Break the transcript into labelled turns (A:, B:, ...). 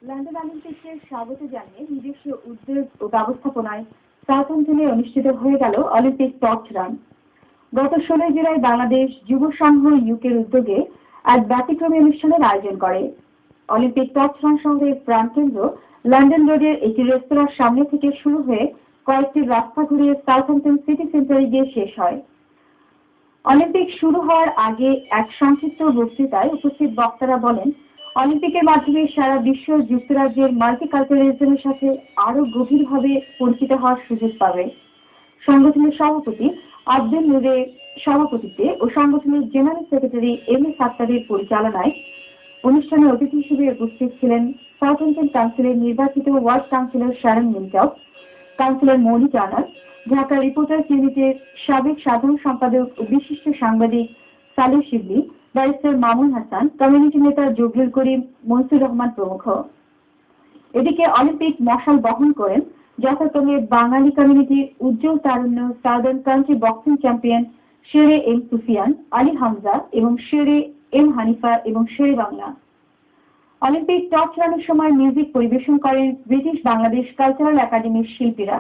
A: London অলিম্পিক্সে স্বাগত জানিয়ে নিজস্ব উদ্যোগ ও ব্যবস্থাপনায় সাউথহ্যাম্পটনে অনুষ্ঠিত হয়ে গেল অলিম্পিক টর্চ রান। গত 16 জুলাই বাংলাদেশ যুব সংঘ ইউকের উদ্যোগে এক ব্যতিক্রমী অনুষ্ঠানের আয়োজন করে। অলিম্পিক টর্চ রান সংগ্রহের প্রাণকেন্দ্র লন্ডন রোডের একটি রেস্তোরাঁর সামনে থেকে শুরু হয়ে কয়েকটি রাস্তা ঘুরিয়ে সাউথহ্যাম্পটন সিটি সেন্টারে গিয়ে শেষ হয়। অলিম্পিক শুরু হওয়ার আগে এক সংক্ষিপ্ত বক্তৃতায় উপস্থিত বক্তারা বলেন, অলিম্পিকের মাধ্যমে সারা বিশ্ব যুক্তরাজ্যের মাল্টিকালচারালিজমের সাথে আরো গভীরভাবে পরিচিত হওয়ার সুযোগ পাবে। সংগঠনের সভাপতি আব্দুল নূরের সভাপতিত্বে ও সংগঠনের জেনারেল সেক্রেটারি এম.এ. সাত্তারের পরিচালনায় অনুষ্ঠানে অতিথি হিসেবে উপস্থিত ছিলেন সাউথহ্যাম্পটন কাউন্সিলের নির্বাচিত ওয়ার্ড কাউন্সিলর শারন মিন্টক, কাউন্সিলর মৌলি টার্নার, ঢাকা রিপোর্টার্স ইউনিটের সাবেক সাধারণ সম্পাদক ও বিশিষ্ট সাংবাদিক সালেহ শিবলি, ব্যারিস্টার মামুন হাসান, কমিউনিটি নেতা জগলুল করিম, মনসুর রহমান প্রমুখ। এদিকে অলিম্পিক মশাল বহন করেন যথাক্রমে বাঙালি কমিউনিটির উজ্জ্বল তারুণ্য সাউদার্ন কান্ট্রি বক্সিং চ্যাম্পিয়ন শেরে এম সুফিয়ান, আলী হামজা এবং শেরে এম হানিফা এবং শেরে বাংলা। অলিম্পিক টর্চ রানের সময় মিউজিক পরিবেশন করেন ব্রিটিশ বাংলাদেশ কালচারাল একাডেমির শিল্পীরা।